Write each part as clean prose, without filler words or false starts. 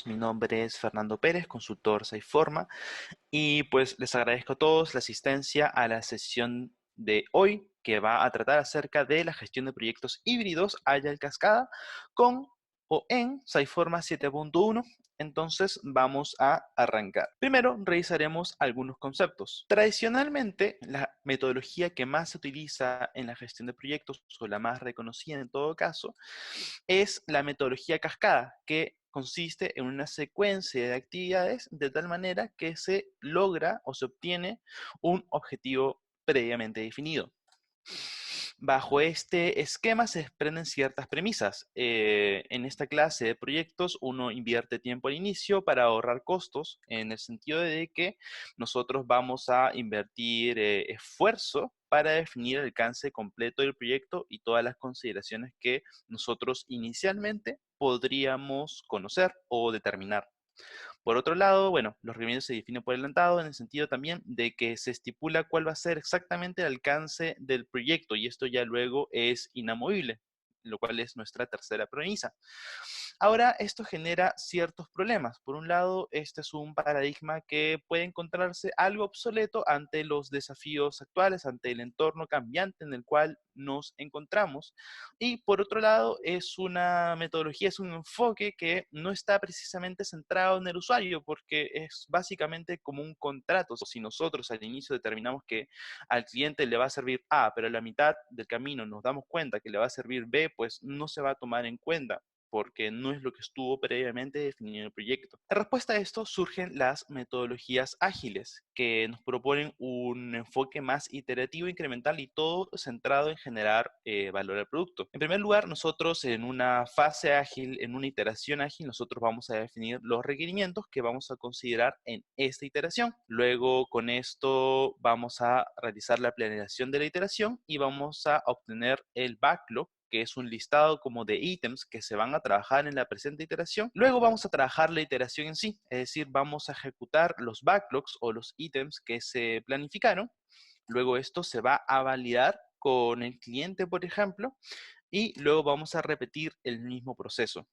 Mi nombre es Fernando Pérez, consultor Saiforma, y pues les agradezco a todos la asistencia a la sesión de hoy que va a tratar acerca de la gestión de proyectos híbridos Agile Cascada con o en Saiforma 7.1. Entonces vamos a arrancar. Primero revisaremos algunos conceptos. Tradicionalmente, la metodología que más se utiliza en la gestión de proyectos, o la más reconocida en todo caso, es la metodología cascada, que consiste en una secuencia de actividades de tal manera que se logra o se obtiene un objetivo previamente definido. Bajo este esquema se desprenden ciertas premisas. En esta clase de proyectos uno invierte tiempo al inicio para ahorrar costos, en el sentido de que nosotros vamos a invertir esfuerzo para definir el alcance completo del proyecto y todas las consideraciones que nosotros inicialmente podríamos conocer o determinar. Por otro lado, bueno, los requerimientos se definen por adelantado en el sentido también de que se estipula cuál va a ser exactamente el alcance del proyecto y esto ya luego es inamovible, lo cual es nuestra tercera premisa. Ahora, esto genera ciertos problemas. Por un lado, este es un paradigma que puede encontrarse algo obsoleto ante los desafíos actuales, ante el entorno cambiante en el cual nos encontramos. Y por otro lado, es una metodología, es un enfoque que no está precisamente centrado en el usuario, porque es básicamente como un contrato. Si nosotros al inicio determinamos que al cliente le va a servir A, pero a la mitad del camino nos damos cuenta que le va a servir B, pues no se va a tomar en cuenta porque no es lo que estuvo previamente definido en el proyecto. En respuesta a esto surgen las metodologías ágiles, que nos proponen un enfoque más iterativo, incremental y todo centrado en generar valor al producto. En primer lugar, nosotros en una fase ágil, en una iteración ágil, nosotros vamos a definir los requerimientos que vamos a considerar en esta iteración. Luego, con esto vamos a realizar la planeación de la iteración y vamos a obtener el backlog, que es un listado como de ítems que se van a trabajar en la presente iteración. Luego vamos a trabajar la iteración en sí, es decir, vamos a ejecutar los backlogs o los ítems que se planificaron. Luego esto se va a validar con el cliente, por ejemplo, y luego vamos a repetir el mismo proceso.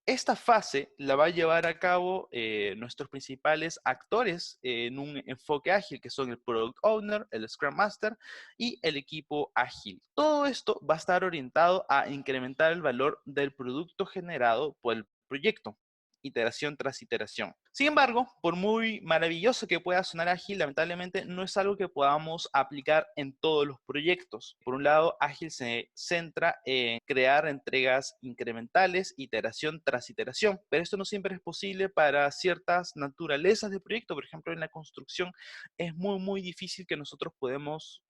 Esta fase la va a llevar a cabo nuestros principales actores en un enfoque ágil, que son el Product Owner, el Scrum Master y el equipo ágil. Todo esto va a estar orientado a incrementar el valor del producto generado por el proyecto, iteración tras iteración. Sin embargo, por muy maravilloso que pueda sonar ágil, lamentablemente no es algo que podamos aplicar en todos los proyectos. Por un lado, ágil se centra en crear entregas incrementales, iteración tras iteración, pero esto no siempre es posible para ciertas naturalezas de proyecto. Por ejemplo, en la construcción es muy difícil que nosotros podamos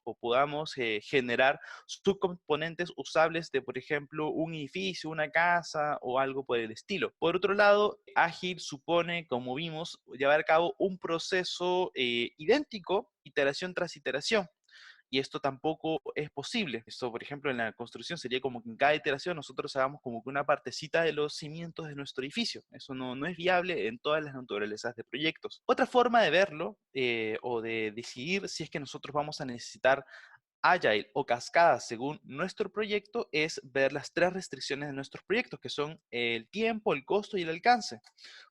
generar subcomponentes usables de, por ejemplo, un edificio, una casa o algo por el estilo. Por otro lado, ágil supone, como vimos, llevar a cabo un proceso idéntico, iteración tras iteración. Y esto tampoco es posible. Esto, por ejemplo, en la construcción sería como que en cada iteración nosotros hagamos como que una partecita de los cimientos de nuestro edificio. Eso no es viable en todas las naturalezas de proyectos. Otra forma de verlo o de decidir si es que nosotros vamos a necesitar Agile o cascada según nuestro proyecto es ver las tres restricciones de nuestros proyectos, que son el tiempo, el costo y el alcance.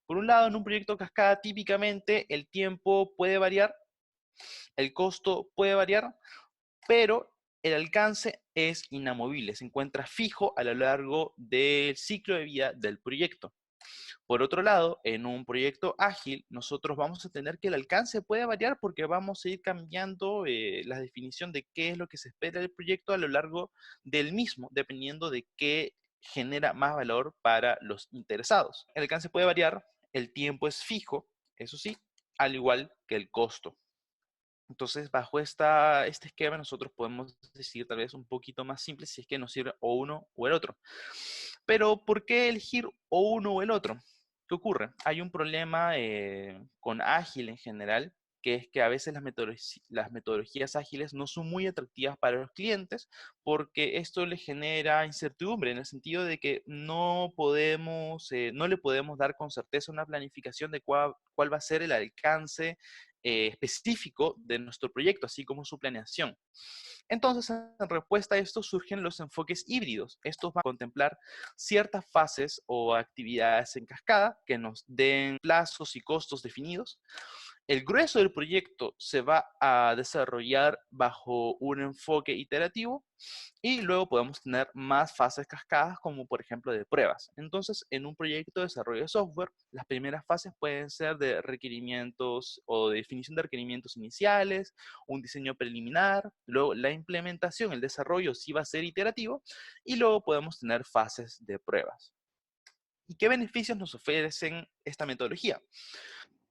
Por un lado, en un proyecto cascada, típicamente el tiempo puede variar, el costo puede variar, pero el alcance es inamovible, se encuentra fijo a lo largo del ciclo de vida del proyecto. Por otro lado, en un proyecto ágil, nosotros vamos a tener que el alcance puede variar porque vamos a ir cambiando la definición de qué es lo que se espera del proyecto a lo largo del mismo, dependiendo de qué genera más valor para los interesados. El alcance puede variar, el tiempo es fijo, eso sí, al igual que el costo. Entonces, bajo este esquema, nosotros podemos decidir tal vez un poquito más simple si es que nos sirve o uno o el otro. Pero, ¿por qué elegir o uno o el otro? ¿Qué ocurre? Hay un problema con ágil en general, que es que a veces las metodologías ágiles no son muy atractivas para los clientes porque esto les genera incertidumbre en el sentido de que no le podemos dar con certeza una planificación de cuál va a ser el alcance específico de nuestro proyecto, así como su planeación. Entonces, en respuesta a esto surgen los enfoques híbridos. Estos van a contemplar ciertas fases o actividades en cascada que nos den plazos y costos definidos. El grueso del proyecto se va a desarrollar bajo un enfoque iterativo y luego podemos tener más fases cascadas como por ejemplo de pruebas. Entonces, en un proyecto de desarrollo de software, las primeras fases pueden ser de requerimientos o de definición de requerimientos iniciales, un diseño preliminar, luego la implementación, el desarrollo sí va a ser iterativo y luego podemos tener fases de pruebas. ¿Y qué beneficios nos ofrecen esta metodología?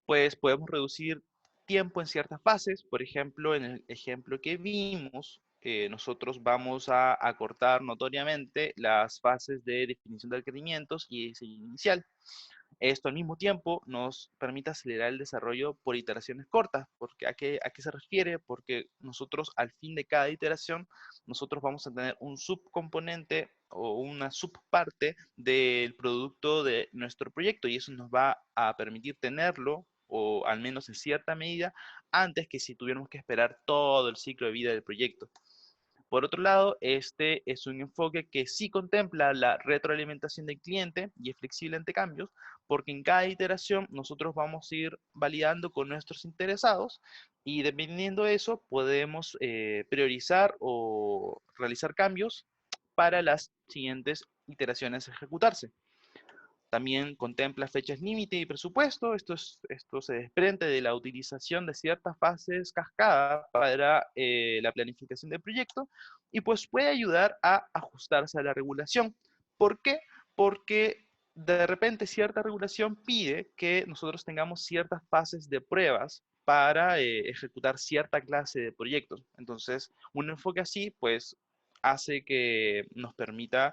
Pues podemos reducir tiempo en ciertas fases. Por ejemplo, en el ejemplo que vimos, nosotros vamos a acortar notoriamente las fases de definición de requerimientos y diseño inicial. Esto al mismo tiempo nos permite acelerar el desarrollo por iteraciones cortas. Porque, ¿a qué se refiere? Porque nosotros al fin de cada iteración, nosotros vamos a tener un subcomponente o una subparte del producto de nuestro proyecto y eso nos va a permitir tenerlo o al menos en cierta medida antes que si tuviéramos que esperar todo el ciclo de vida del proyecto. Por otro lado, este es un enfoque que sí contempla la retroalimentación del cliente y es flexible ante cambios, porque en cada iteración nosotros vamos a ir validando con nuestros interesados y dependiendo de eso podemos priorizar o realizar cambios para las siguientes iteraciones a ejecutarse. También contempla fechas límite y presupuesto. Esto se desprende de la utilización de ciertas fases cascada para la planificación del proyecto y pues puede ayudar a ajustarse a la regulación. ¿Por qué? Porque de repente cierta regulación pide que nosotros tengamos ciertas fases de pruebas para ejecutar cierta clase de proyectos. Entonces, un enfoque así, pues hace que nos permita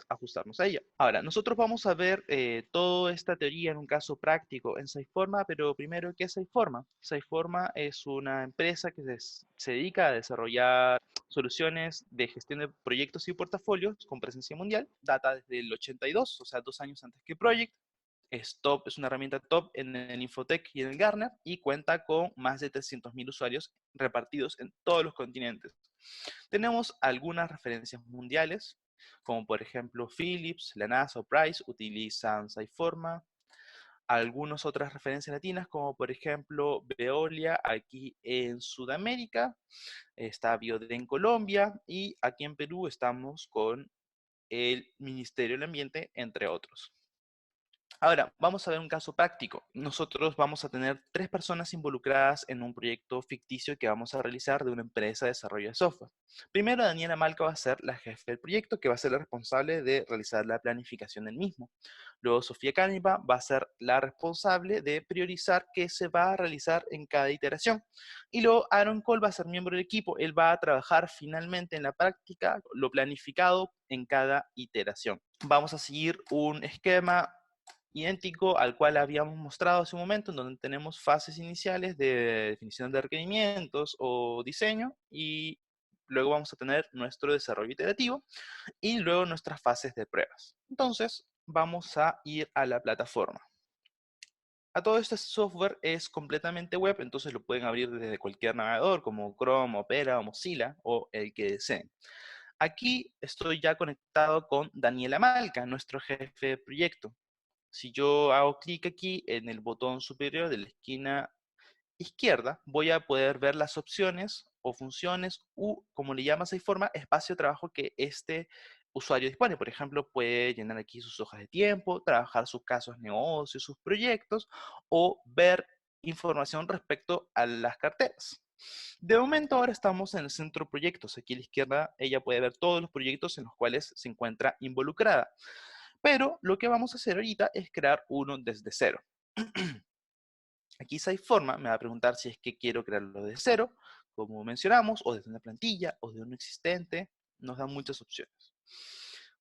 ajustarnos a ella. Ahora, nosotros vamos a ver toda esta teoría en un caso práctico en Siteforma, pero primero, ¿qué es Siteforma? Siteforma es una empresa que se dedica a desarrollar soluciones de gestión de proyectos y portafolios con presencia mundial. Data desde el 82, o sea, 2 años antes que Project. Es una herramienta top en el Infotech y en el Gartner y cuenta con más de 300.000 usuarios repartidos en todos los continentes. Tenemos algunas referencias mundiales, como por ejemplo Philips, la NASA o Price utilizan Siteforma. Algunas otras referencias latinas, como por ejemplo Veolia aquí en Sudamérica, está Biode en Colombia y aquí en Perú estamos con el Ministerio del Ambiente, entre otros. Ahora, vamos a ver un caso práctico. Nosotros vamos a tener 3 personas involucradas en un proyecto ficticio que vamos a realizar de una empresa de desarrollo de software. Primero, Daniela Malca va a ser la jefe del proyecto, que va a ser la responsable de realizar la planificación del mismo. Luego, Sofía Cániva va a ser la responsable de priorizar qué se va a realizar en cada iteración. Y luego, Aaron Cole va a ser miembro del equipo. Él va a trabajar finalmente en la práctica lo planificado en cada iteración. Vamos a seguir un esquema idéntico al cual habíamos mostrado hace un momento, en donde tenemos fases iniciales de definición de requerimientos o diseño y luego vamos a tener nuestro desarrollo iterativo y luego nuestras fases de pruebas. Entonces, vamos a ir a la plataforma. A todo este software es completamente web, entonces lo pueden abrir desde cualquier navegador como Chrome, Opera o Mozilla o el que deseen. Aquí estoy ya conectado con Daniela Malca, nuestro jefe de proyecto. Si yo hago clic aquí en el botón superior de la esquina izquierda, voy a poder ver las opciones o funciones u, como le llamas de forma, espacio de trabajo que este usuario dispone. Por ejemplo, puede llenar aquí sus hojas de tiempo, trabajar sus casos de negocio, sus proyectos o ver información respecto a las carteras. De momento ahora estamos en el centro proyectos. Aquí a la izquierda ella puede ver todos los proyectos en los cuales se encuentra involucrada. Pero lo que vamos a hacer ahorita es crear uno desde cero. Aquí Siteforma me va a preguntar si es que quiero crearlo desde cero, como mencionamos, o desde una plantilla, o de uno existente. Nos dan muchas opciones.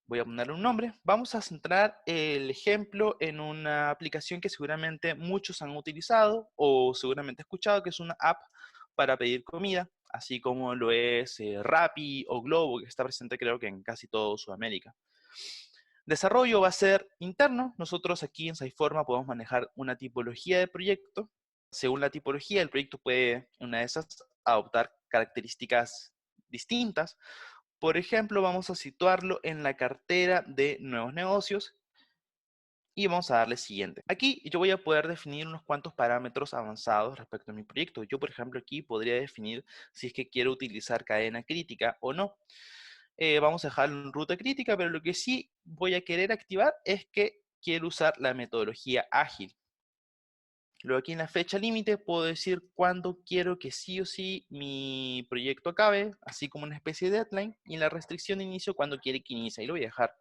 Voy a ponerle un nombre. Vamos a centrar el ejemplo en una aplicación que seguramente muchos han utilizado o seguramente escuchado, que es una app para pedir comida, así como lo es Rappi o Globo, que está presente creo que en casi todo Sudamérica. Desarrollo va a ser interno. Nosotros aquí en Siteforma podemos manejar una tipología de proyecto según la tipología, el proyecto puede, una de esas, adoptar características distintas. Por ejemplo, vamos a situarlo en la cartera de nuevos negocios y vamos a darle siguiente. Aquí yo voy a poder definir unos cuantos parámetros avanzados respecto a mi proyecto. Yo, por ejemplo, aquí podría definir si es que quiero utilizar cadena crítica o no. Vamos a dejarlo en ruta crítica, pero lo que sí voy a querer activar es que quiero usar la metodología ágil. Luego aquí en la fecha límite puedo decir cuándo quiero que sí o sí mi proyecto acabe, así como una especie de deadline, y en la restricción de inicio cuándo quiere que inicie. Y lo voy a dejar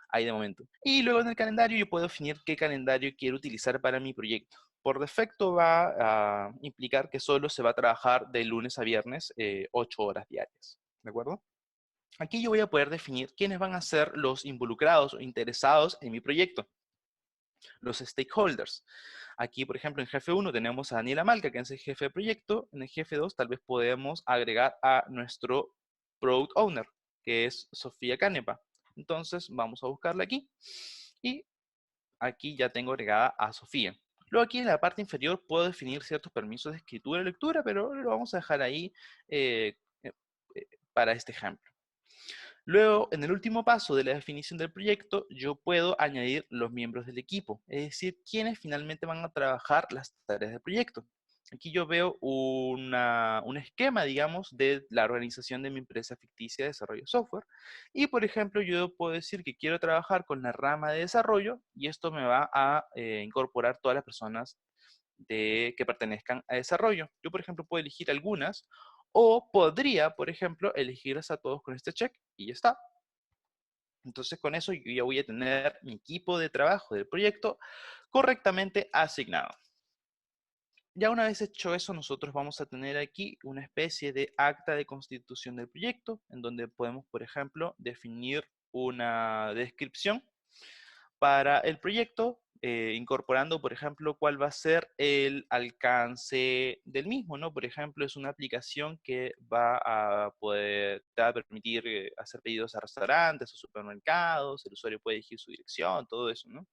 ahí de momento. Y luego en el calendario yo puedo definir qué calendario quiero utilizar para mi proyecto. Por defecto va a implicar que solo se va a trabajar de lunes a viernes 8 horas diarias. ¿De acuerdo? Aquí yo voy a poder definir quiénes van a ser los involucrados o interesados en mi proyecto, los stakeholders. Aquí, por ejemplo, en jefe 1 tenemos a Daniela Malca, que es el jefe de proyecto. En el jefe 2 tal vez podemos agregar a nuestro product owner, que es Sofía Canepa. Entonces vamos a buscarla aquí y aquí ya tengo agregada a Sofía. Luego aquí en la parte inferior puedo definir ciertos permisos de escritura y lectura, pero lo vamos a dejar ahí eh, eh, para este ejemplo. Luego, en el último paso de la definición del proyecto, yo puedo añadir los miembros del equipo, es decir, quienes finalmente van a trabajar las tareas del proyecto. Aquí yo veo un esquema, digamos, de la organización de mi empresa ficticia de desarrollo de software. Y, por ejemplo, yo puedo decir que quiero trabajar con la rama de desarrollo y esto me va a incorporar todas las personas que pertenezcan a desarrollo. Yo, por ejemplo, puedo elegir algunas o podría, por ejemplo, elegirlas a todos con este check y ya está. Entonces con eso yo ya voy a tener mi equipo de trabajo del proyecto correctamente asignado. Ya una vez hecho eso, nosotros vamos a tener aquí una especie de acta de constitución del proyecto, en donde podemos, por ejemplo, definir una descripción para el proyecto, incorporando, por ejemplo, cuál va a ser el alcance del mismo, ¿no? Por ejemplo, es una aplicación que va a poder, te va a permitir hacer pedidos a restaurantes o supermercados, el usuario puede elegir su dirección, todo eso, ¿no?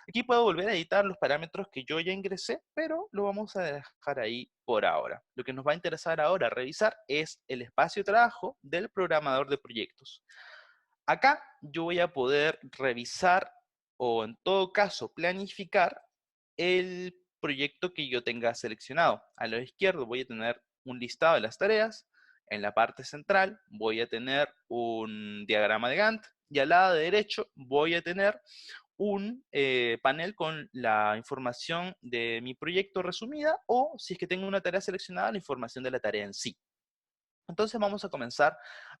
Aquí puedo volver a editar los parámetros que yo ya ingresé, pero lo vamos a dejar ahí por ahora. Lo que nos va a interesar ahora revisar es el espacio de trabajo del programador de proyectos. Acá yo voy a poder revisar o en todo caso planificar el proyecto que yo tenga seleccionado. A la izquierda voy a tener un listado de las tareas. En la parte central voy a tener un diagrama de Gantt y al lado derecho voy a tener un panel con la información de mi proyecto resumida o si es que tengo una tarea seleccionada, la información de la tarea en sí. Entonces vamos a comenzar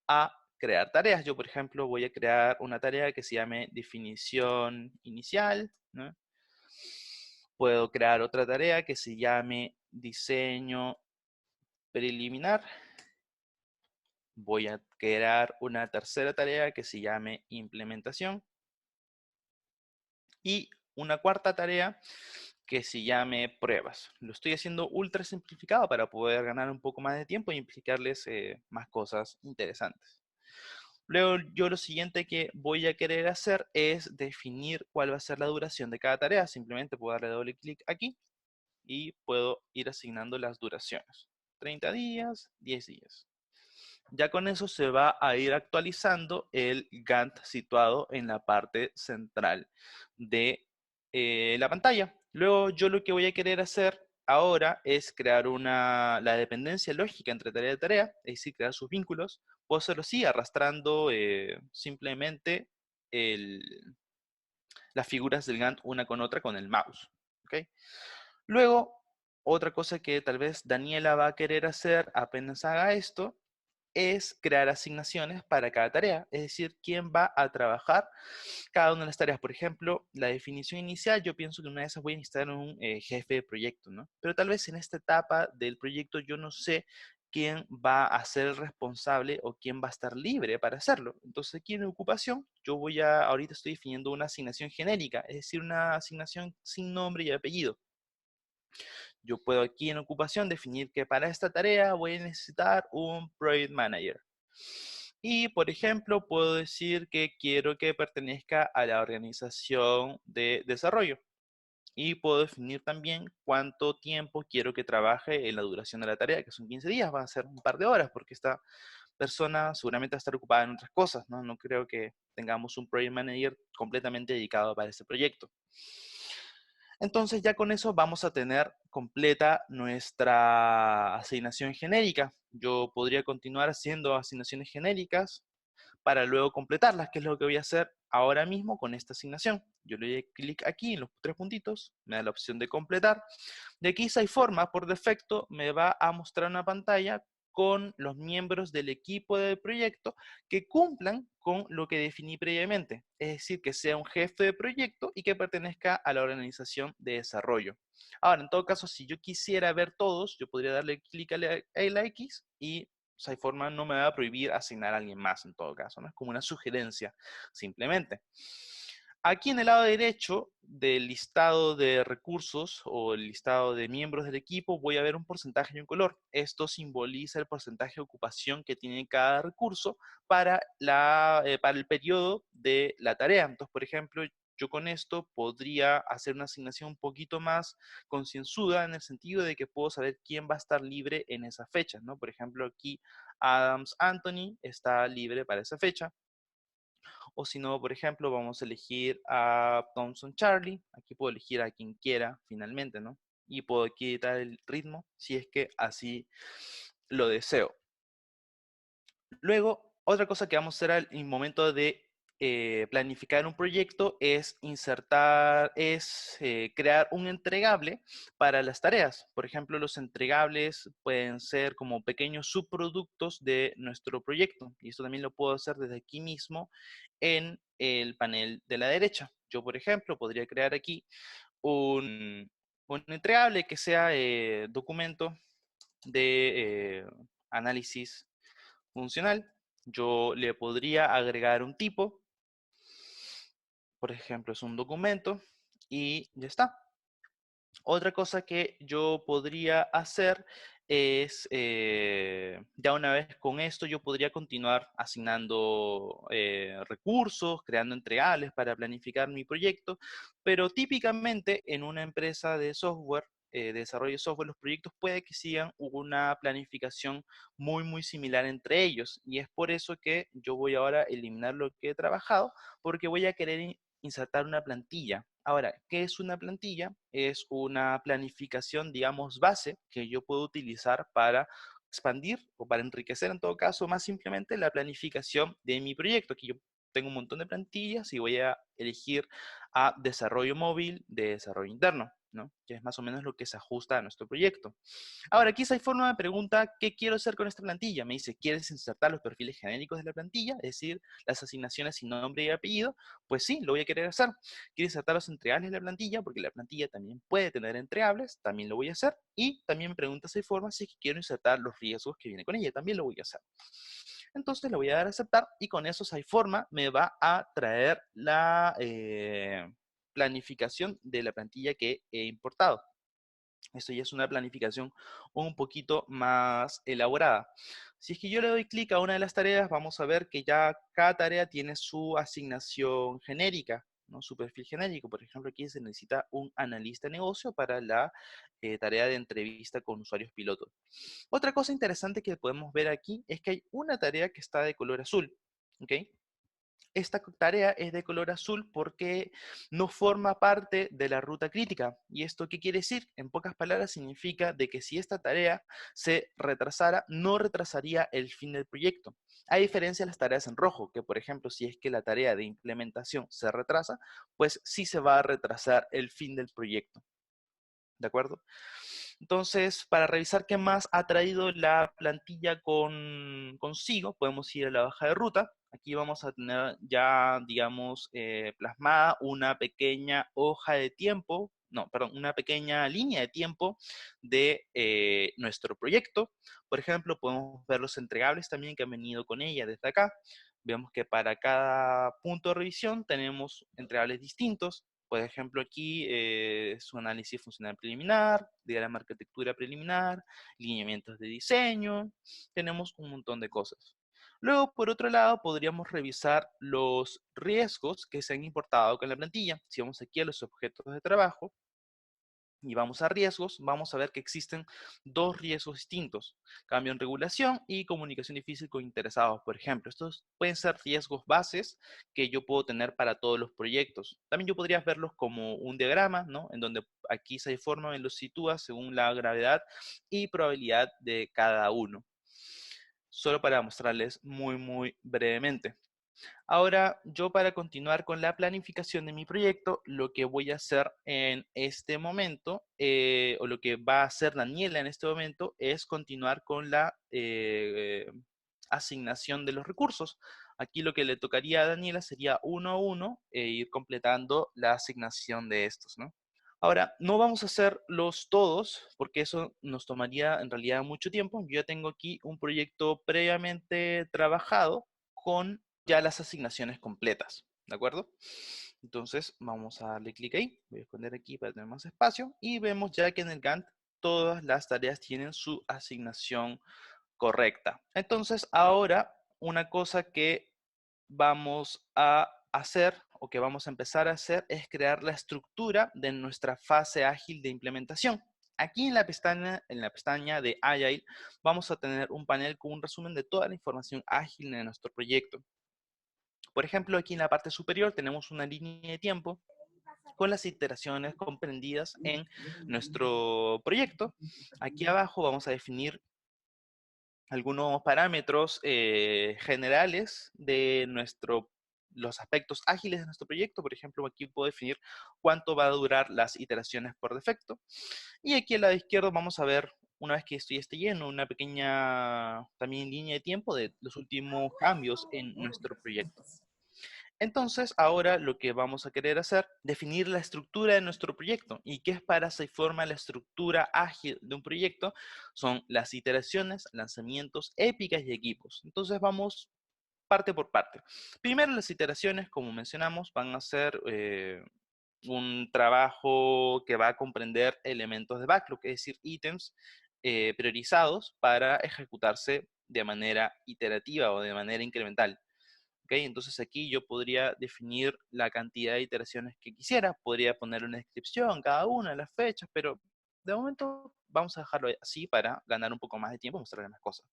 a crear tareas. Yo, por ejemplo, voy a crear una tarea que se llame definición inicial, ¿no? Puedo crear otra tarea que se llame diseño preliminar. Voy a crear una tercera tarea que se llame implementación. Y una cuarta tarea que se llame pruebas. Lo estoy haciendo ultra simplificado para poder ganar un poco más de tiempo y implicarles más cosas interesantes. Luego yo lo siguiente que voy a querer hacer es definir cuál va a ser la duración de cada tarea. Simplemente puedo darle doble clic aquí y puedo ir asignando las duraciones. 30 días, 10 días. Ya con eso se va a ir actualizando el Gantt situado en la parte central de la pantalla. Luego yo lo que voy a querer hacer ahora es crear la dependencia lógica entre tarea y tarea, es decir, crear sus vínculos. Puedo hacerlo así, arrastrando simplemente las figuras del Gantt una con otra con el mouse. ¿Okay? Luego, otra cosa que tal vez Daniela va a querer hacer apenas haga esto es crear asignaciones para cada tarea, es decir, quién va a trabajar cada una de las tareas. Por ejemplo, la definición inicial, yo pienso que una de esas voy a necesitar un jefe de proyecto, ¿no? Pero tal vez en esta etapa del proyecto yo no sé quién va a ser el responsable o quién va a estar libre para hacerlo. Entonces aquí en ocupación, ahorita estoy definiendo una asignación genérica, es decir, una asignación sin nombre y apellido. Yo puedo aquí en ocupación definir que para esta tarea voy a necesitar un Project Manager. Y, por ejemplo, puedo decir que quiero que pertenezca a la organización de desarrollo. Y puedo definir también cuánto tiempo quiero que trabaje en la duración de la tarea, que son 15 días, va a ser un par de horas, porque esta persona seguramente va a estar ocupada en otras cosas, ¿no? No creo que tengamos un project manager completamente dedicado para ese proyecto. Entonces ya con eso vamos a tener completa nuestra asignación genérica. Yo podría continuar haciendo asignaciones genéricas para luego completarlas, que es lo que voy a hacer ahora mismo con esta asignación. Yo le doy clic aquí en los tres puntitos, me da la opción de completar. De aquí forma por defecto me va a mostrar una pantalla con los miembros del equipo del proyecto que cumplan con lo que definí previamente, es decir, que sea un jefe de proyecto y que pertenezca a la organización de desarrollo. Ahora, en todo caso, si yo quisiera ver todos, yo podría darle clic a la X y Siteforma no me va a prohibir asignar a alguien más en todo caso, ¿no? Es como una sugerencia, simplemente. Aquí en el lado derecho del listado de recursos o el listado de miembros del equipo voy a ver un porcentaje y un color. Esto simboliza el porcentaje de ocupación que tiene cada recurso para el periodo de la tarea. Entonces, por ejemplo, yo con esto podría hacer una asignación un poquito más concienzuda en el sentido de que puedo saber quién va a estar libre en esa fecha, ¿no? Por ejemplo, aquí Adams Anthony está libre para esa fecha. O si no, por ejemplo, vamos a elegir a Thompson Charlie. Aquí puedo elegir a quien quiera finalmente, ¿no? Y puedo quitar el ritmo si es que así lo deseo. Luego, otra cosa que vamos a hacer al momento de planificar un proyecto es crear un entregable para las tareas. Por ejemplo, los entregables pueden ser como pequeños subproductos de nuestro proyecto. Y esto también lo puedo hacer desde aquí mismo en el panel de la derecha. Yo, por ejemplo, podría crear aquí un entregable que sea documento de análisis funcional. Yo le podría agregar un tipo, por ejemplo, es un documento y ya está. Otra cosa que yo podría hacer es, ya una vez con esto, yo podría continuar asignando recursos, creando entregables para planificar mi proyecto, pero típicamente en una empresa de software, de desarrollo de software, los proyectos puede que sigan una planificación muy similar entre ellos, y es por eso que yo voy ahora a eliminar lo que he trabajado, porque voy a querer insertar una plantilla. Ahora, ¿qué es una plantilla? Es una planificación, digamos, base que yo puedo utilizar para expandir o para enriquecer, en todo caso, más simplemente la planificación de mi proyecto. Aquí yo tengo un montón de plantillas y voy a elegir a desarrollo móvil de desarrollo interno, ¿no? Que es más o menos lo que se ajusta a nuestro proyecto. Ahora, aquí Siteforma me pregunta qué quiero hacer con esta plantilla. Me dice, ¿quieres insertar los perfiles genéricos de la plantilla? Es decir, las asignaciones sin nombre y apellido. Pues sí, lo voy a querer hacer. ¿Quiero insertar los entregables de la plantilla? Porque la plantilla también puede tener entregables. También lo voy a hacer. Y también me pregunta Siteforma si es que quiero insertar los riesgos que viene con ella. También lo voy a hacer. Entonces le voy a dar a aceptar y con eso Siteforma me va a traer la planificación de la plantilla que he importado. Esto ya es una planificación un poquito más elaborada. Si es que yo le doy clic a una de las tareas, vamos a ver que ya cada tarea tiene su asignación genérica, ¿no? Su perfil genérico. Por ejemplo, aquí se necesita un analista de negocio para la tarea de entrevista con usuarios pilotos. Otra cosa interesante que podemos ver aquí es que hay una tarea que está de color azul, ¿ok? Esta tarea es de color azul porque no forma parte de la ruta crítica. ¿Y esto qué quiere decir? En pocas palabras significa de que si esta tarea se retrasara, no retrasaría el fin del proyecto. A diferencia de las tareas en rojo, que por ejemplo, si es que la tarea de implementación se retrasa, pues sí se va a retrasar el fin del proyecto. ¿De acuerdo? Entonces, para revisar qué más ha traído la plantilla consigo, podemos ir a la hoja de ruta. Aquí vamos a tener ya, digamos, plasmada una pequeña hoja de tiempo, no, perdón, una pequeña línea de tiempo de nuestro proyecto. Por ejemplo, podemos ver los entregables también que han venido con ella desde acá. Vemos que para cada punto de revisión tenemos entregables distintos. Por ejemplo, aquí su análisis funcional preliminar, diagrama de arquitectura preliminar, lineamientos de diseño, tenemos un montón de cosas. Luego, por otro lado, podríamos revisar los riesgos que se han importado con la plantilla. Si vamos aquí a los objetos de trabajo, y vamos a riesgos, vamos a ver que existen dos riesgos distintos: cambio en regulación y comunicación difícil con interesados, por ejemplo. Estos pueden ser riesgos bases que yo puedo tener para todos los proyectos. También yo podría verlos como un diagrama, ¿no? En donde aquí se forma y los sitúa según la gravedad y probabilidad de cada uno. Solo para mostrarles muy brevemente. Ahora, yo para continuar con la planificación de mi proyecto, lo que voy a hacer en este momento, o lo que va a hacer Daniela en este momento, es continuar con la asignación de los recursos. Aquí lo que le tocaría a Daniela sería uno a uno ir completando la asignación de estos, ¿no? Ahora, no vamos a hacerlos todos, porque eso nos tomaría en realidad mucho tiempo. Yo ya tengo aquí un proyecto previamente trabajado con ya las asignaciones completas, ¿de acuerdo? Entonces, vamos a darle clic ahí. Voy a esconder aquí para tener más espacio. Y vemos ya que en el Gantt todas las tareas tienen su asignación correcta. Entonces, ahora, una cosa que vamos a hacer o que vamos a empezar a hacer es crear la estructura de nuestra fase ágil de implementación. Aquí en la pestaña de Agile vamos a tener un panel con un resumen de toda la información ágil de nuestro proyecto. Por ejemplo, aquí en la parte superior tenemos una línea de tiempo con las iteraciones comprendidas en nuestro proyecto. Aquí abajo vamos a definir algunos parámetros generales de los aspectos ágiles de nuestro proyecto. Por ejemplo, aquí puedo definir cuánto va a durar las iteraciones por defecto. Y aquí al lado izquierdo vamos a ver, una vez que esto ya esté lleno, una pequeña también línea de tiempo de los últimos cambios en nuestro proyecto. Entonces, ahora lo que vamos a querer hacer, definir la estructura de nuestro proyecto. ¿Y qué es para SafeForma la estructura ágil de un proyecto? Son las iteraciones, lanzamientos, épicas y equipos. Entonces, vamos parte por parte. Primero, las iteraciones, como mencionamos, van a ser un trabajo que va a comprender elementos de backlog, es decir, ítems priorizados para ejecutarse de manera iterativa o de manera incremental. ¿Okay? Entonces aquí yo podría definir la cantidad de iteraciones que quisiera, podría poner una descripción cada una de las fechas, pero de momento vamos a dejarlo así para ganar un poco más de tiempo y mostrarles más cosas.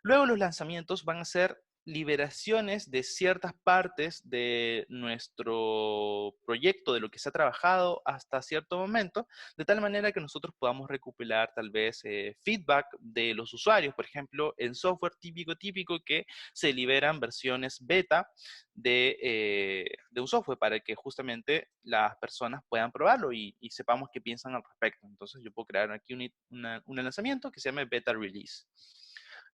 Luego los lanzamientos van a ser liberaciones de ciertas partes de nuestro proyecto, de lo que se ha trabajado hasta cierto momento, de tal manera que nosotros podamos recopilar tal vez feedback de los usuarios. Por ejemplo, en software típico que se liberan versiones beta de un software para que justamente las personas puedan probarlo y sepamos qué piensan al respecto. Entonces yo puedo crear aquí un lanzamiento que se llame beta release.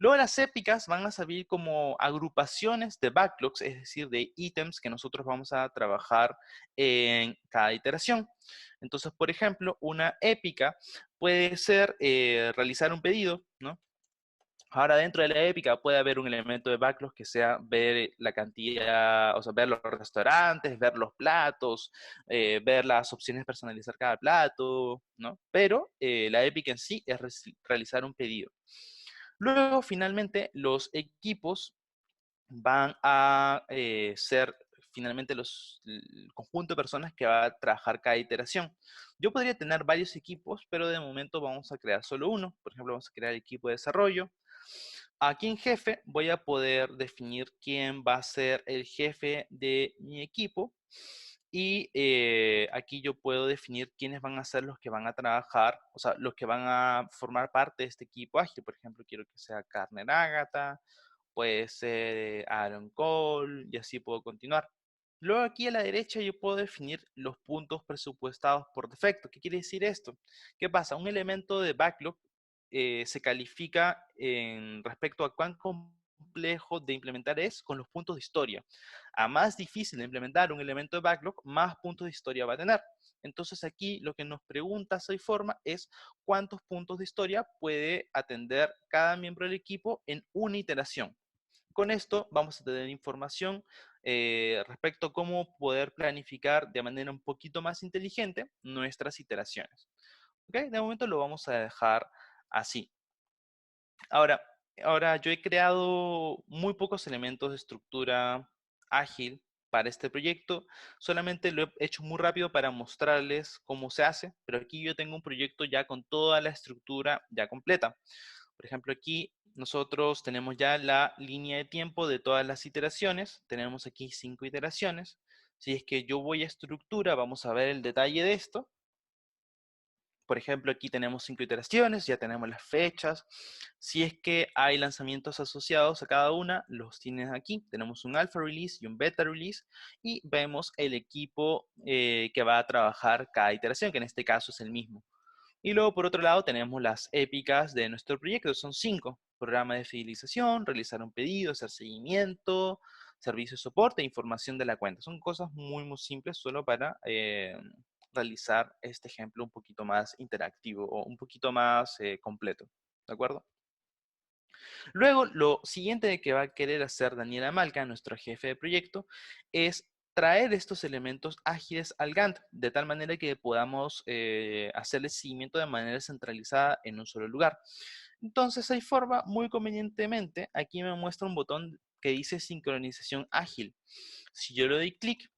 Luego las épicas van a servir como agrupaciones de backlogs, es decir, de ítems que nosotros vamos a trabajar en cada iteración. Entonces, por ejemplo, una épica puede ser realizar un pedido, ¿no? Ahora dentro de la épica puede haber un elemento de backlog que sea ver la cantidad, o sea, ver los restaurantes, ver los platos, ver las opciones de personalizar cada plato, ¿no? Pero la épica en sí es realizar un pedido. Luego, finalmente, los equipos van a ser finalmente el conjunto de personas que va a trabajar cada iteración. Yo podría tener varios equipos, pero de momento vamos a crear solo uno. Por ejemplo, vamos a crear el equipo de desarrollo. Aquí en jefe voy a poder definir quién va a ser el jefe de mi equipo. Y aquí yo puedo definir quiénes van a ser los que van a trabajar, o sea, los que van a formar parte de este equipo ágil. Por ejemplo, quiero que sea Carner Ágata, puede ser Aaron Cole, y así puedo continuar. Luego aquí a la derecha yo puedo definir los puntos presupuestados por defecto. ¿Qué quiere decir esto? ¿Qué pasa? Un elemento de backlog se califica en respecto a cuán complejo de implementar es con los puntos de historia. A más difícil de implementar un elemento de backlog, más puntos de historia va a tener. Entonces aquí lo que nos pregunta SafeForma es cuántos puntos de historia puede atender cada miembro del equipo en una iteración. Con esto vamos a tener información respecto a cómo poder planificar de manera un poquito más inteligente nuestras iteraciones. ¿Okay? De momento lo vamos a dejar así. Ahora, ahora yo he creado muy pocos elementos de estructura ágil para este proyecto. Solamente lo he hecho muy rápido para mostrarles cómo se hace, pero aquí yo tengo un proyecto ya con toda la estructura ya completa. Por ejemplo, aquí nosotros tenemos ya la línea de tiempo de todas las iteraciones. Tenemos aquí 5 iteraciones. Si es que yo voy a estructura, vamos a ver el detalle de esto. Por ejemplo, aquí tenemos 5 iteraciones, ya tenemos las fechas. Si es que hay lanzamientos asociados a cada una, los tienes aquí. Tenemos un alpha release y un beta release. Y vemos el equipo que va a trabajar cada iteración, que en este caso es el mismo. Y luego, por otro lado, tenemos las épicas de nuestro proyecto. Son 5. Programa de fidelización, realizar un pedido, hacer seguimiento, servicio de soporte e información de la cuenta. Son cosas muy, muy simples solo para realizar este ejemplo un poquito más interactivo o un poquito más completo. ¿De acuerdo? Luego, lo siguiente que va a querer hacer Daniela Malca, nuestro jefe de proyecto, es traer estos elementos ágiles al Gantt, de tal manera que podamos hacerle seguimiento de manera centralizada en un solo lugar. Entonces, hay forma, muy convenientemente, aquí me muestra un botón que dice sincronización ágil. Si yo le doy clic,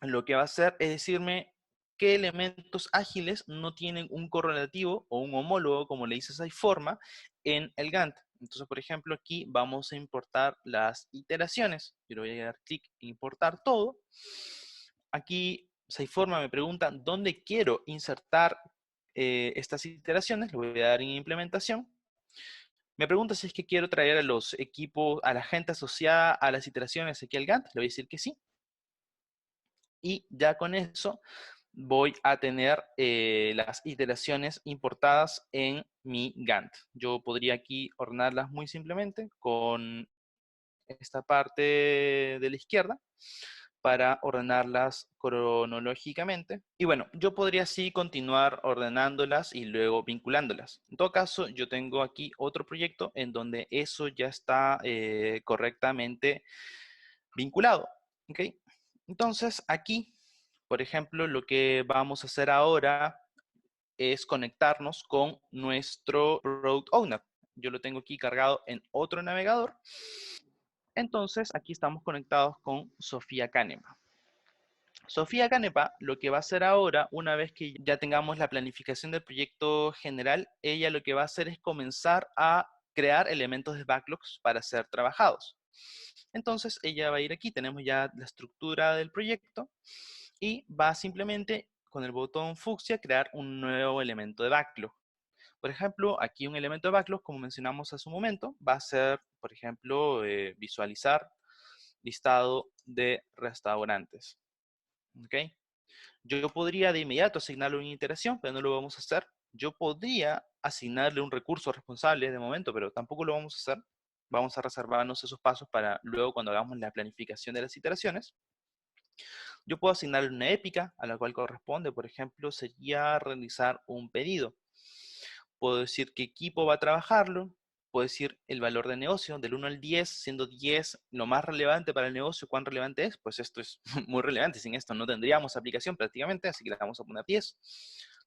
lo que va a hacer es decirme qué elementos ágiles no tienen un correlativo o un homólogo, como le dice Siteforma, en el Gantt. Entonces, por ejemplo, aquí vamos a importar las iteraciones. Yo le voy a dar clic en importar todo. Aquí Siteforma me pregunta dónde quiero insertar estas iteraciones. Le voy a dar en implementación. Me pregunta si es que quiero traer a los equipos, a la gente asociada a las iteraciones aquí al Gantt. Le voy a decir que sí. Y ya con eso voy a tener las iteraciones importadas en mi Gantt. Yo podría aquí ordenarlas muy simplemente con esta parte de la izquierda para ordenarlas cronológicamente. Y bueno, yo podría así continuar ordenándolas y luego vinculándolas. En todo caso, yo tengo aquí otro proyecto en donde eso ya está correctamente vinculado. ¿Ok? Entonces, aquí, por ejemplo, lo que vamos a hacer ahora es conectarnos con nuestro Product Owner. Yo lo tengo aquí cargado en otro navegador. Entonces, aquí estamos conectados con Sofía Canepa. Sofía Canepa lo que va a hacer ahora, una vez que ya tengamos la planificación del proyecto general, ella lo que va a hacer es comenzar a crear elementos de backlogs para ser trabajados. Entonces, ella va a ir aquí, tenemos ya la estructura del proyecto y va simplemente con el botón fucsia crear un nuevo elemento de backlog. Por ejemplo, aquí un elemento de backlog, como mencionamos hace un momento, va a ser, por ejemplo, visualizar listado de restaurantes. ¿Ok? Yo podría de inmediato asignarle una iteración, pero no lo vamos a hacer. Yo podría asignarle un recurso responsable de momento, pero tampoco lo vamos a hacer. Vamos a reservarnos esos pasos para luego cuando hagamos la planificación de las iteraciones. Yo puedo asignarle una épica a la cual corresponde, por ejemplo, sería realizar un pedido. Puedo decir qué equipo va a trabajarlo, puedo decir el valor de negocio del 1 al 10, siendo 10 lo más relevante para el negocio. ¿Cuán relevante es? Pues esto es muy relevante, sin esto no tendríamos aplicación prácticamente, así que le vamos a poner 10.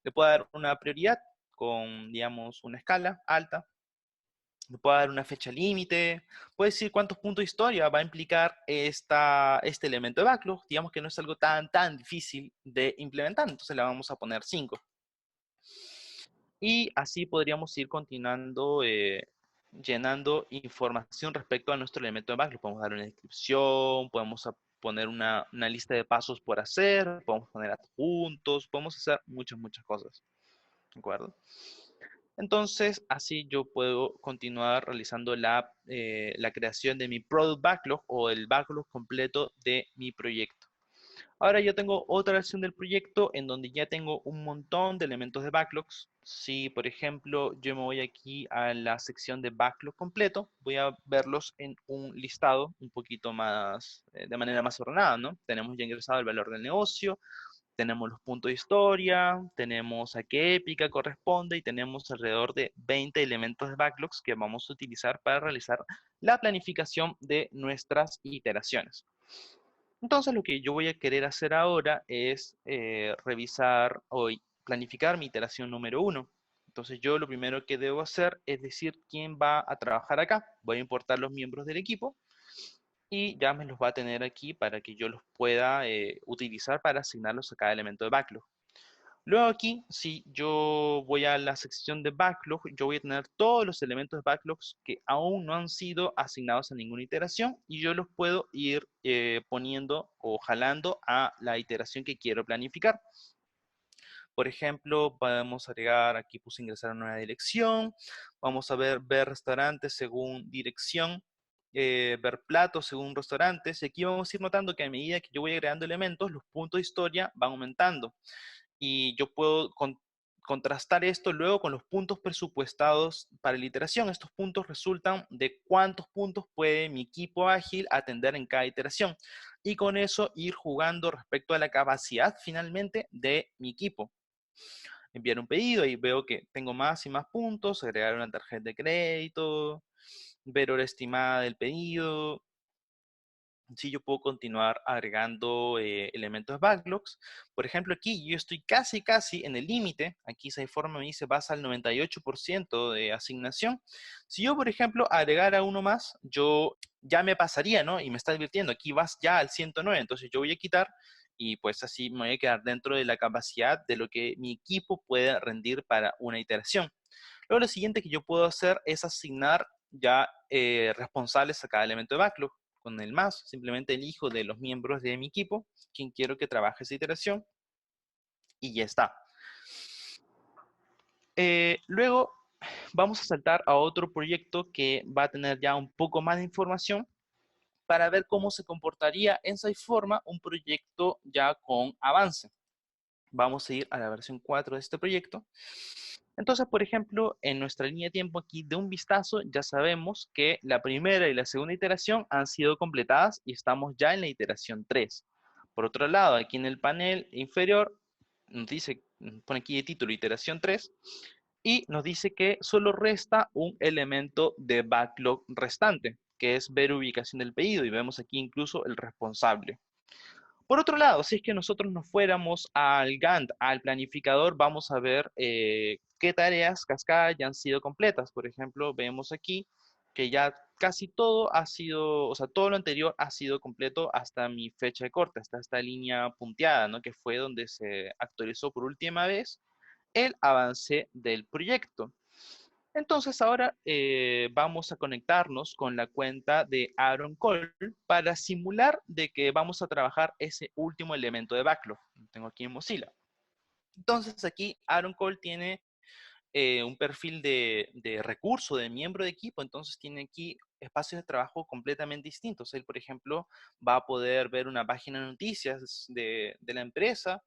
Le puedo dar una prioridad con, digamos, una escala alta. Le puedo dar una fecha límite, puedo decir cuántos puntos de historia va a implicar este elemento de backlog. Digamos que no es algo tan difícil de implementar, entonces le vamos a poner 5. Y así podríamos ir continuando llenando información respecto a nuestro elemento de backlog. Podemos dar una descripción, podemos poner una lista de pasos por hacer, podemos poner adjuntos, podemos hacer muchas cosas. ¿De acuerdo? Entonces, así yo puedo continuar realizando la creación de mi product backlog o el backlog completo de mi proyecto. Ahora yo tengo otra versión del proyecto en donde ya tengo un montón de elementos de backlogs. Si, por ejemplo, yo me voy aquí a la sección de backlog completo, voy a verlos en un listado un poquito más, de manera más ordenada, ¿no? Tenemos ya ingresado el valor del negocio, tenemos los puntos de historia, tenemos a qué épica corresponde y tenemos alrededor de 20 elementos de backlogs que vamos a utilizar para realizar la planificación de nuestras iteraciones. Entonces lo que yo voy a querer hacer ahora es revisar o planificar mi iteración número 1. Entonces yo lo primero que debo hacer es decir quién va a trabajar acá. Voy a importar los miembros del equipo y ya me los va a tener aquí para que yo los pueda utilizar para asignarlos a cada elemento de backlog. Luego aquí, si yo voy a la sección de backlog, yo voy a tener todos los elementos de backlogs que aún no han sido asignados a ninguna iteración y yo los puedo ir poniendo o jalando a la iteración que quiero planificar. Por ejemplo, podemos agregar, aquí puse ingresar a una nueva dirección, vamos a ver restaurantes según dirección, ver platos según restaurantes, y aquí vamos a ir notando que a medida que yo voy agregando elementos, los puntos de historia van aumentando y yo puedo contrastar esto luego con los puntos presupuestados para la iteración. Estos puntos resultan de cuántos puntos puede mi equipo ágil atender en cada iteración y con eso ir jugando respecto a la capacidad finalmente de mi equipo. Enviar un pedido y veo que tengo más y más puntos, agregar una tarjeta de crédito, ver hora estimada del pedido, sí, yo puedo continuar agregando elementos de backlogs. Por ejemplo, aquí yo estoy casi en el límite. Aquí Siteforma me dice vas al 98% de asignación. Si yo, por ejemplo, agregara uno más, yo ya me pasaría, ¿no? Y me está advirtiendo, aquí vas ya al 109. Entonces yo voy a quitar y pues así me voy a quedar dentro de la capacidad de lo que mi equipo puede rendir para una iteración. Luego lo siguiente que yo puedo hacer es asignar ya responsables a cada elemento de backlog. Con el más, simplemente elijo de los miembros de mi equipo quien quiero que trabaje esa iteración y ya está. Luego vamos a saltar a otro proyecto que va a tener ya un poco más de información para ver cómo se comportaría en Siteforma un proyecto ya con avance. Vamos a ir a la versión 4 de este proyecto. Entonces, por ejemplo, en nuestra línea de tiempo aquí de un vistazo, ya sabemos que la primera y la segunda iteración han sido completadas y estamos ya en la iteración 3. Por otro lado, aquí en el panel inferior, nos dice, pone aquí de título iteración 3, y nos dice que solo resta un elemento de backlog restante, que es ver ubicación del pedido, y vemos aquí incluso el responsable. Por otro lado, si es que nosotros nos fuéramos al Gantt, al planificador, vamos a ver qué tareas cascada ya han sido completas. Por ejemplo, vemos aquí que ya casi todo ha sido, o sea, todo lo anterior ha sido completo hasta mi fecha de corte, hasta esta línea punteada, ¿no? Que fue donde se actualizó por última vez el avance del proyecto. Entonces ahora vamos a conectarnos con la cuenta de Aaron Cole para simular de que vamos a trabajar ese último elemento de backlog. Lo tengo aquí en Mozilla. Entonces aquí Aaron Cole tiene un perfil de recurso, de miembro de equipo, entonces tiene aquí espacios de trabajo completamente distintos. Él, por ejemplo, va a poder ver una página de noticias de la empresa,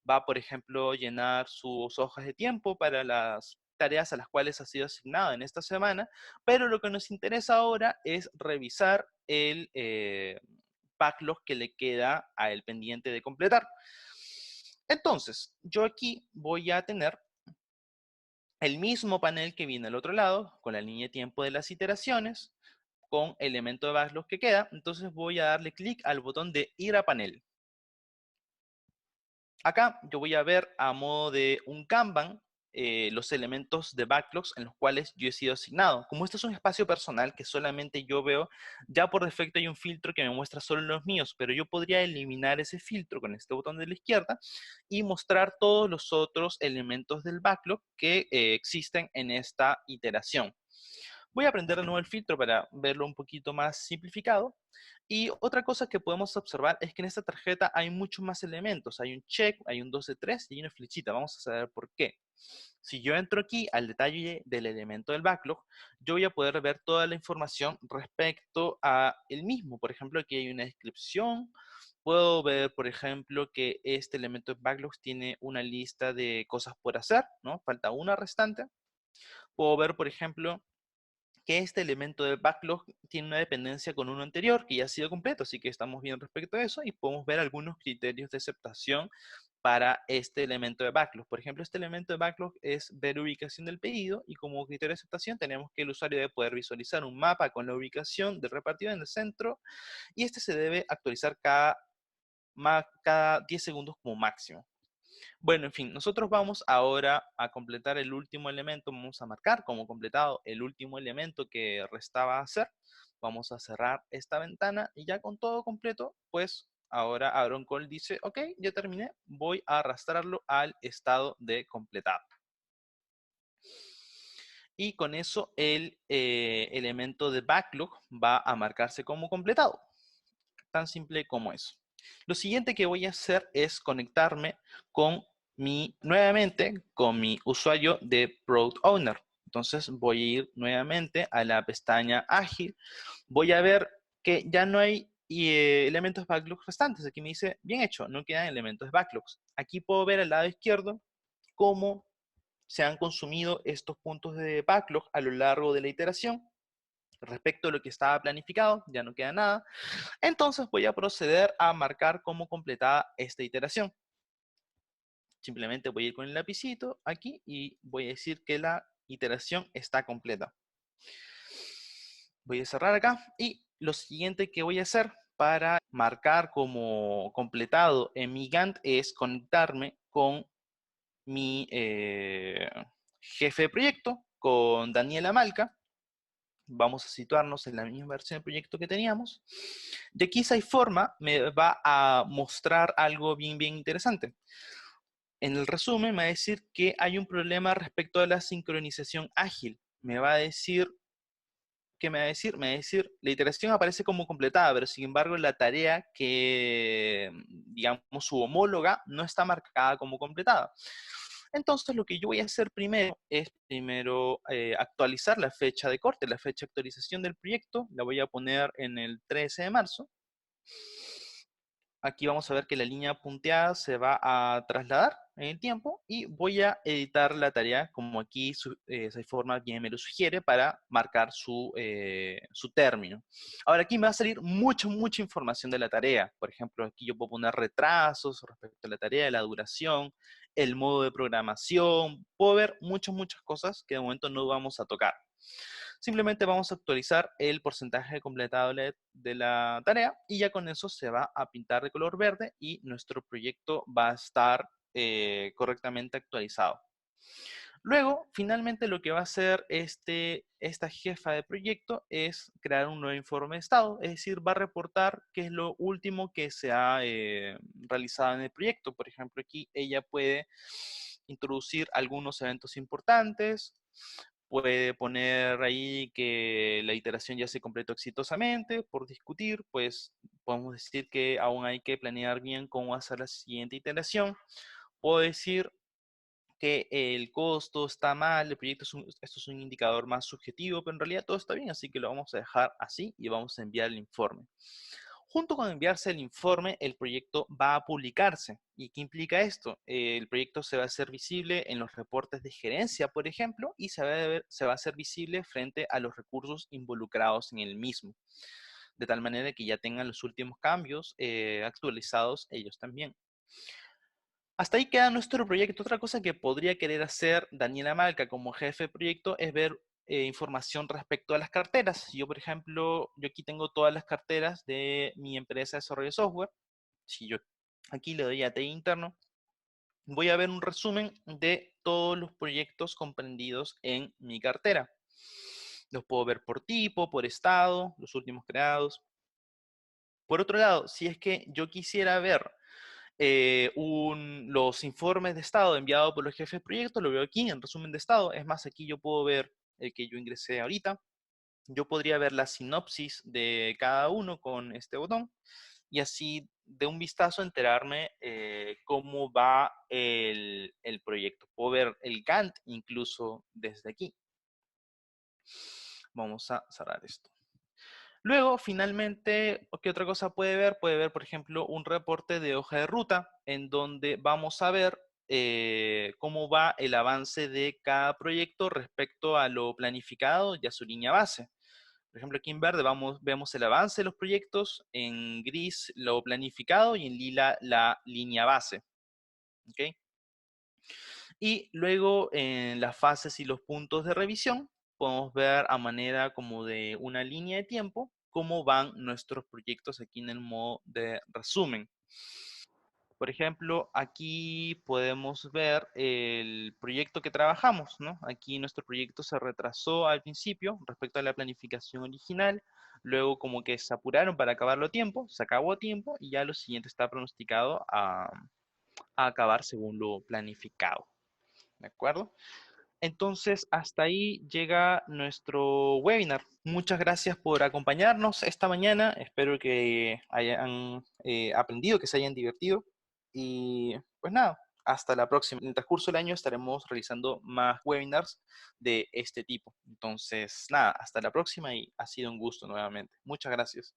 va, por ejemplo, llenar sus hojas de tiempo para las tareas a las cuales ha sido asignado en esta semana, pero lo que nos interesa ahora es revisar el backlog que le queda a él pendiente de completar. Entonces, yo aquí voy a tener el mismo panel que viene al otro lado, con la línea de tiempo de las iteraciones, con elemento de backlog que queda. Entonces voy a darle clic al botón de ir a panel. Acá yo voy a ver a modo de un Kanban los elementos de backlogs en los cuales yo he sido asignado. Como este es un espacio personal que solamente yo veo, ya por defecto hay un filtro que me muestra solo los míos, pero yo podría eliminar ese filtro con este botón de la izquierda y mostrar todos los otros elementos del backlog que existen en esta iteración. Voy a aprender de nuevo el filtro para verlo un poquito más simplificado. Y otra cosa que podemos observar es que en esta tarjeta hay muchos más elementos. Hay un check, hay un 2 de 3 y hay una flechita. Vamos a saber por qué. Si yo entro aquí al detalle del elemento del backlog, yo voy a poder ver toda la información respecto a el mismo. Por ejemplo, aquí hay una descripción. Puedo ver, por ejemplo, que este elemento de backlog tiene una lista de cosas por hacer, ¿no? Falta una restante. Puedo ver, por ejemplo, que este elemento de backlog tiene una dependencia con uno anterior que ya ha sido completo, así que estamos bien respecto a eso y podemos ver algunos criterios de aceptación para este elemento de backlog. Por ejemplo, este elemento de backlog es ver ubicación del pedido y como criterio de aceptación tenemos que el usuario debe poder visualizar un mapa con la ubicación del repartido en el centro y este se debe actualizar cada 10 segundos como máximo. Bueno, en fin, nosotros vamos ahora a completar el último elemento, vamos a marcar como completado el último elemento que restaba hacer. Vamos a cerrar esta ventana y ya con todo completo, pues ahora Aaron Cole dice, ok, ya terminé, voy a arrastrarlo al estado de completado. Y con eso el elemento de backlog va a marcarse como completado. Tan simple como eso. Lo siguiente que voy a hacer es conectarme nuevamente con mi usuario de Product Owner. Entonces voy a ir nuevamente a la pestaña ágil. Voy a ver que ya no hay elementos backlogs restantes. Aquí me dice, bien hecho, no quedan elementos backlogs. Aquí puedo ver al lado izquierdo cómo se han consumido estos puntos de backlog a lo largo de la iteración. Respecto a lo que estaba planificado, ya no queda nada. Entonces voy a proceder a marcar como completada esta iteración. Simplemente voy a ir con el lapicito aquí y voy a decir que la iteración está completa. Voy a cerrar acá y lo siguiente que voy a hacer para marcar como completado en mi Gantt es conectarme con mi jefe de proyecto, con Daniela Malca. Vamos a situarnos en la misma versión de proyecto que teníamos. De aquí SciForma me va a mostrar algo bien interesante. En el resumen me va a decir que hay un problema respecto a la sincronización ágil. Me va a decir, ¿qué me va a decir? Me va a decir, la iteración aparece como completada, pero sin embargo la tarea que, digamos, su homóloga no está marcada como completada. Entonces lo que yo voy a hacer primero es actualizar la fecha de corte, la fecha de actualización del proyecto, la voy a poner en el 13 de marzo. Aquí vamos a ver que la línea punteada se va a trasladar en el tiempo y voy a editar la tarea como aquí SciForma bien me lo sugiere para marcar su término. Ahora aquí me va a salir mucha información de la tarea. Por ejemplo, aquí yo puedo poner retrasos respecto a la tarea, la duración, el modo de programación. Puedo ver muchas cosas que de momento no vamos a tocar. Simplemente vamos a actualizar el porcentaje completado de la tarea y ya con eso se va a pintar de color verde y nuestro proyecto va a estar correctamente actualizado. Luego, finalmente lo que va a hacer esta jefa de proyecto es crear un nuevo informe de estado, es decir, va a reportar qué es lo último que se ha realizado en el proyecto. Por ejemplo, aquí ella puede introducir algunos eventos importantes, puede poner ahí que la iteración ya se completó exitosamente. Por discutir, pues podemos decir que aún hay que planear bien cómo va a ser la siguiente iteración. Puedo decir que el costo está mal, el proyecto esto es un indicador más subjetivo, pero en realidad todo está bien, así que lo vamos a dejar así y vamos a enviar el informe. Junto con enviarse el informe, el proyecto va a publicarse. ¿Y qué implica esto? El proyecto se va a hacer visible en los reportes de gerencia, por ejemplo, y se va a hacer visible frente a los recursos involucrados en el mismo, de tal manera que ya tengan los últimos cambios actualizados ellos también. Hasta ahí queda nuestro proyecto. Otra cosa que podría querer hacer Daniela Malca como jefe de proyecto es ver información respecto a las carteras. Yo, por ejemplo, yo aquí tengo todas las carteras de mi empresa de desarrollo de software. Si yo aquí le doy a TI interno, voy a ver un resumen de todos los proyectos comprendidos en mi cartera. Los puedo ver por tipo, por estado, los últimos creados. Por otro lado, si es que yo quisiera ver los informes de estado enviados por los jefes de proyecto, lo veo aquí en resumen de estado. Es más, aquí yo puedo ver el que yo ingresé ahorita. Yo podría ver la sinopsis de cada uno con este botón y así de un vistazo enterarme cómo va el proyecto. Puedo ver el Gantt incluso desde aquí. Vamos a cerrar esto. Luego, finalmente, ¿qué otra cosa puede ver? Puede ver, por ejemplo, un reporte de hoja de ruta en donde vamos a ver cómo va el avance de cada proyecto respecto a lo planificado y a su línea base. Por ejemplo, aquí en verde vemos el avance de los proyectos, en gris lo planificado y en lila la línea base. ¿Okay? Y luego en las fases y los puntos de revisión podemos ver a manera como de una línea de tiempo cómo van nuestros proyectos aquí en el modo de resumen. Por ejemplo, aquí podemos ver el proyecto que trabajamos, ¿no? Aquí nuestro proyecto se retrasó al principio respecto a la planificación original, luego como que se apuraron para acabarlo a tiempo, se acabó a tiempo y ya lo siguiente está pronosticado a acabar según lo planificado, ¿de acuerdo? Entonces, hasta ahí llega nuestro webinar. Muchas gracias por acompañarnos esta mañana. Espero que hayan aprendido, que se hayan divertido. Y pues nada, hasta la próxima. En el transcurso del año estaremos realizando más webinars de este tipo. Entonces, nada, hasta la próxima y ha sido un gusto nuevamente. Muchas gracias.